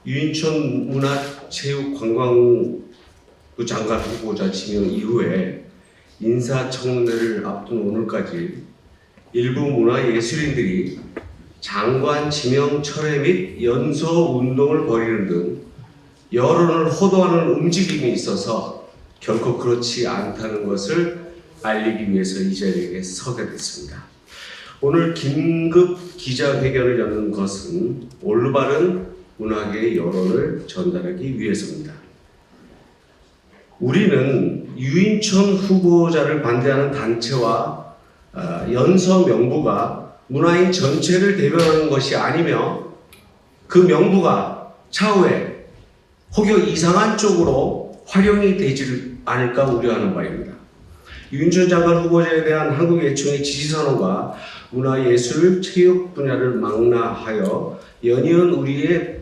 유인촌 문화체육관광부 장관 후보자 지명 이후에 인사청문회를 앞둔 오늘까지 일부 문화예술인들이 장관 지명 철회 및 연서 운동을 벌이는 등 여론을 호도하는 움직임이 있어서 결코 그렇지 않다는 것을 알리기 위해서 이 자리에 서게 됐습니다. 오늘 긴급 기자회견을 여는 것은 올바른 문화계의 여론을 전달하기 위해서입니다. 우리는 유인촌 후보자를 반대하는 단체와 연서 명부가 문화인 전체를 대변하는 것이 아니며 그 명부가 차후에 혹여 이상한 쪽으로 활용이 되지 않을까 우려하는 바입니다. 유인촌 장관 후보자에 대한 한국 애청의 지지선언과 문화예술, 체육 분야를 망라하여 연이은 우리의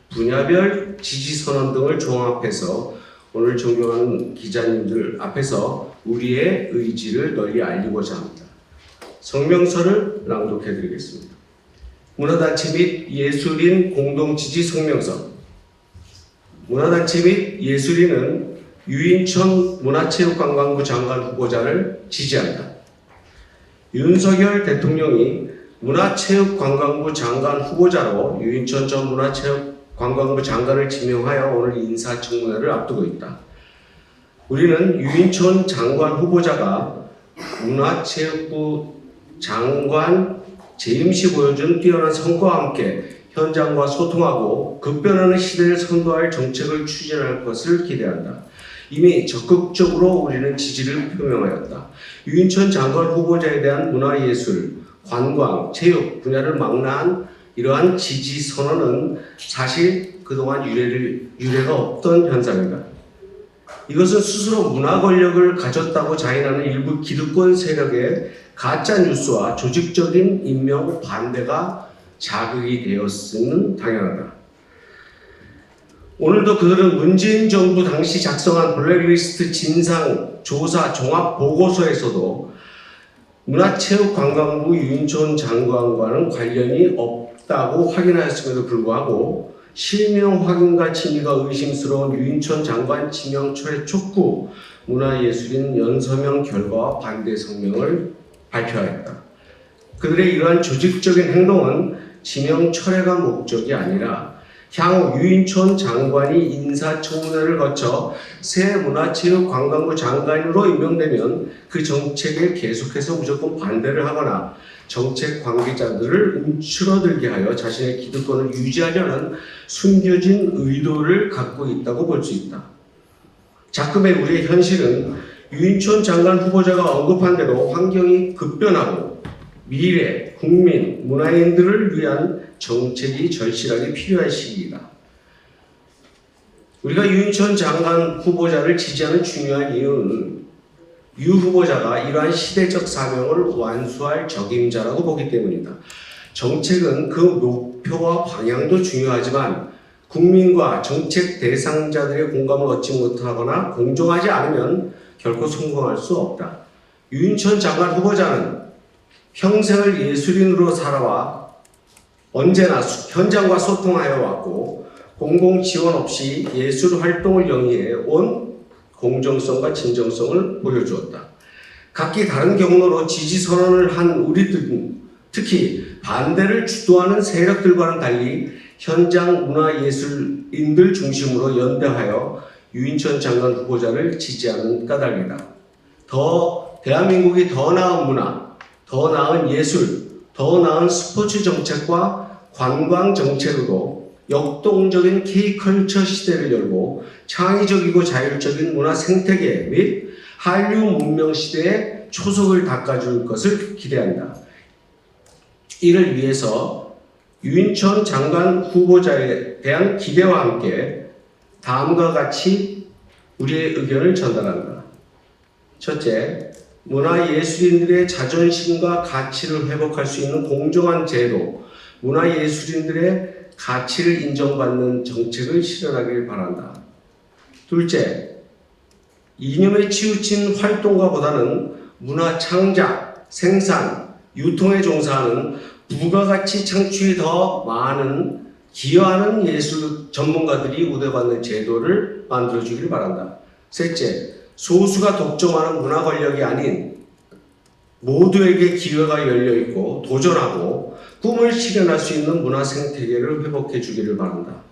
분야별 지지선언 등을 종합해서 오늘 존경하는 기자님들 앞에서 우리의 의지를 널리 알리고자 합니다. 성명서를 낭독해 드리겠습니다. 문화단체 및 예술인 공동지지 성명서. 문화단체 및 예술인은 유인촌 문화체육관광부 장관 후보자를 지지한다. 윤석열 대통령이 문화체육관광부 장관 후보자로 유인촌 전 문화체육관광부 장관을 지명하여 오늘 인사청문회를 앞두고 있다. 우리는 유인촌 장관 후보자가 문화체육부 장관 재임 시 보여준 뛰어난 성과와 함께 현장과 소통하고 급변하는 시대를 선도할 정책을 추진할 것을 기대한다. 이미 적극적으로 우리는 지지를 표명하였다. 유인촌 장관 후보자에 대한 문화예술, 관광, 체육 분야를 망라한 이러한 지지 선언은 사실 그동안 유례가 없던 현상이다. 이것은 스스로 문화 권력을 가졌다고 자인하는 일부 기득권 세력의 가짜 뉴스와 조직적인 임명 반대가 자극이 되었음은 당연하다. 오늘도 그들은 문재인 정부 당시 작성한 블랙리스트 진상 조사 종합 보고서에서도 문화체육관광부 유인촌 장관과는 관련이 없다고 확인하였음에도 불구하고 실명 확인과 진위가 의심스러운 유인촌 장관 지명 철회 촉구 문화예술인 연서명 결과와 반대 성명을 발표하였다. 그들의 이러한 조직적인 행동은 지명 철회가 목적이 아니라 향후 유인촌 장관이 인사청문회를 거쳐 새 문화체육관광부 장관으로 임명되면 그 정책에 계속해서 무조건 반대를 하거나 정책 관계자들을 움츠러들게 하여 자신의 기득권을 유지하려는 숨겨진 의도를 갖고 있다고 볼 수 있다. 작금의 우리의 현실은 유인촌 장관 후보자가 언급한 대로 환경이 급변하고 미래, 국민, 문화인들을 위한 정책이 절실하게 필요한 시기이다. 우리가 유인촌 장관 후보자를 지지하는 중요한 이유는 유 후보자가 이러한 시대적 사명을 완수할 적임자라고 보기 때문이다. 정책은 그 목표와 방향도 중요하지만 국민과 정책 대상자들의 공감을 얻지 못하거나 공정하지 않으면 결코 성공할 수 없다. 유인촌 장관 후보자는 평생을 예술인으로 살아와 언제나 현장과 소통하여 왔고 공공 지원 없이 예술 활동을 영위해 온 공정성과 진정성을 보여주었다. 각기 다른 경로로 지지 선언을 한 우리들은 특히 반대를 주도하는 세력들과는 달리 현장 문화예술인들 중심으로 연대하여 유인촌 장관 후보자를 지지하는 까닭이다. 대한민국이 더 나은 문화, 더 나은 예술, 더 나은 스포츠 정책과 관광 정책으로 역동적인 K컬처 시대를 열고 창의적이고 자율적인 문화 생태계 및 한류 문명 시대에 초석을 닦아줄 것을 기대한다. 이를 위해서 유인촌 장관 후보자에 대한 기대와 함께 다음과 같이 우리의 의견을 전달한다. 첫째, 문화예술인들의 자존심과 가치를 회복할 수 있는 공정한 제도, 문화예술인들의 가치를 인정받는 정책을 실현하길 바란다. 둘째, 이념에 치우친 활동가보다는 문화 창작, 생산, 유통에 종사하는 부가가치 창출이 더 많은 기여하는 예술 전문가들이 우대받는 제도를 만들어주기를 바란다. 셋째, 소수가 독점하는 문화 권력이 아닌 모두에게 기회가 열려있고 도전하고 꿈을 실현할 수 있는 문화 생태계를 회복해 주기를 바란다.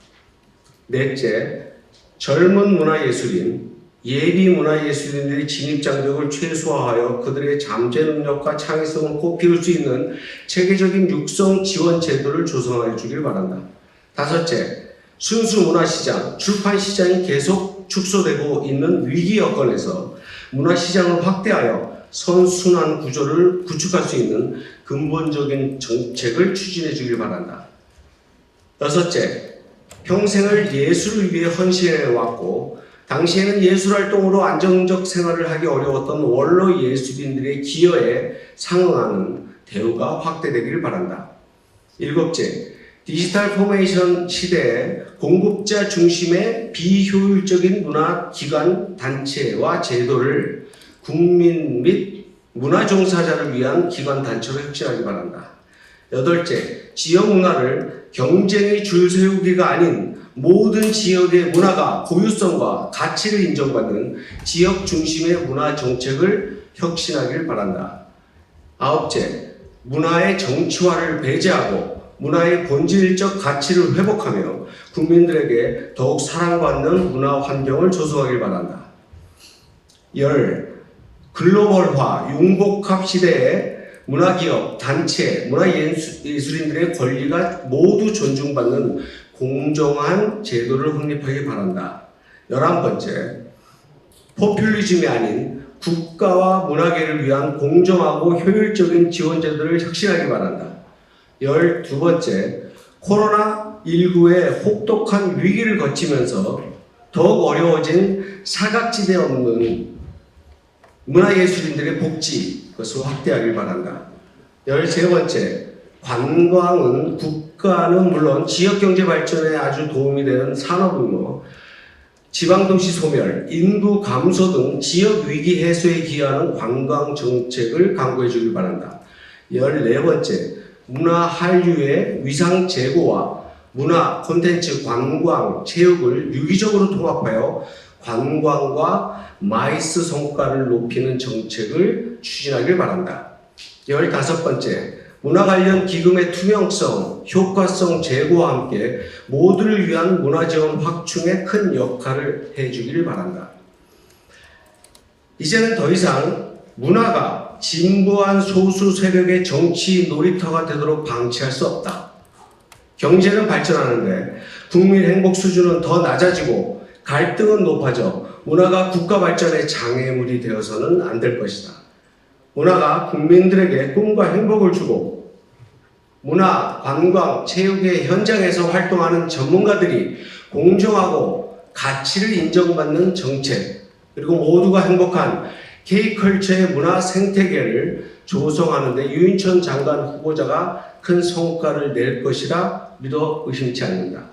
넷째, 젊은 문화예술인, 예비 문화예술인들의 진입장벽을 최소화하여 그들의 잠재 능력과 창의성을 꽃피울 수 있는 체계적인 육성 지원 제도를 조성하여 주기를 바란다. 다섯째, 순수 문화시장, 출판시장이 계속 축소되고 있는 위기 여건에서 문화시장을 확대하여 선순환 구조를 구축할 수 있는 근본적인 정책을 추진해 주길 바란다. 여섯째, 평생을 예술을 위해 헌신해 왔고 당시에는 예술활동으로 안정적 생활을 하기 어려웠던 원로 예술인들의 기여에 상응하는 대우가 확대되기를 바란다. 일곱째, 디지털 포메이션 시대에 공급자 중심의 비효율적인 문화 기관 단체와 제도를 국민 및 문화 종사자를 위한 기관 단체로 혁신하기 바란다. 여덟째, 지역 문화를 경쟁의 줄 세우기가 아닌 모든 지역의 문화가 고유성과 가치를 인정받는 지역 중심의 문화 정책을 혁신하길 바란다. 아홉째, 문화의 정치화를 배제하고 문화의 본질적 가치를 회복하며 국민들에게 더욱 사랑받는 문화 환경을 조성하길 바란다. 글로벌화, 융복합 시대에 문화기업, 단체, 문화예술인들의 권리가 모두 존중받는 공정한 제도를 확립하길 바란다. 11번째, 포퓰리즘이 아닌 국가와 문화계를 위한 공정하고 효율적인 지원 제도를 혁신하기 바란다. 12번째, 코로나19의 혹독한 위기를 거치면서 더욱 어려워진 사각지대 없는 문화예술인들의 복지, 그것을 확대하길 바란다. 13번째, 관광은 국가는 물론 지역경제 발전에 아주 도움이 되는 산업이며 지방도시 소멸, 인구 감소 등 지역 위기 해소에 기여하는 관광 정책을 강구해 주길 바란다. 14번째, 문화 한류의 위상 제고와 문화, 콘텐츠, 관광, 체육을 유기적으로 통합하여 관광과 마이스 성과를 높이는 정책을 추진하길 바란다. 15번째, 문화 관련 기금의 투명성, 효과성 제고와 함께 모두를 위한 문화 지원 확충에 큰 역할을 해주기를 바란다. 이제는 더 이상 문화가 진부한 소수 세력의 정치 놀이터가 되도록 방치할 수 없다. 경제는 발전하는데 국민 행복 수준은 더 낮아지고 갈등은 높아져 문화가 국가 발전의 장애물이 되어서는 안 될 것이다. 문화가 국민들에게 꿈과 행복을 주고 문화, 관광, 체육의 현장에서 활동하는 전문가들이 공정하고 가치를 인정받는 정책, 그리고 모두가 행복한 K컬처의 문화 생태계를 조성하는 데 유인천 장관 후보자가 큰 성과를 낼 것이라 믿어 의심치 않는다.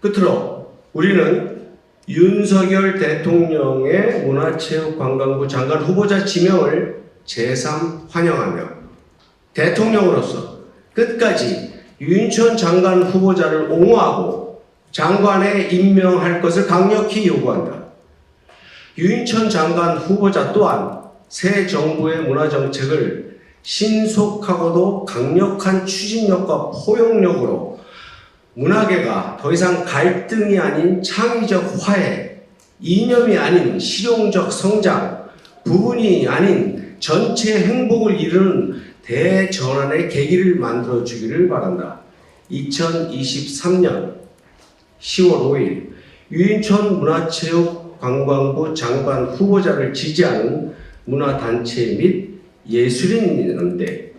끝으로 우리는 윤석열 대통령의 문화체육관광부 장관 후보자 지명을 재삼 환영하며 대통령으로서 끝까지 유인천 장관 후보자를 옹호하고 장관에 임명할 것을 강력히 요구한다. 유인천 장관 후보자 또한 새 정부의 문화정책을 신속하고도 강력한 추진력과 포용력으로 문화계가 더 이상 갈등이 아닌 창의적 화해, 이념이 아닌 실용적 성장, 부분이 아닌 전체 행복을 이루는 대전환의 계기를 만들어 주기를 바란다. 2023년 10월 5일 유인천 문화체육관광부 장관 후보자를 지지하는 문화단체 및 예술인인데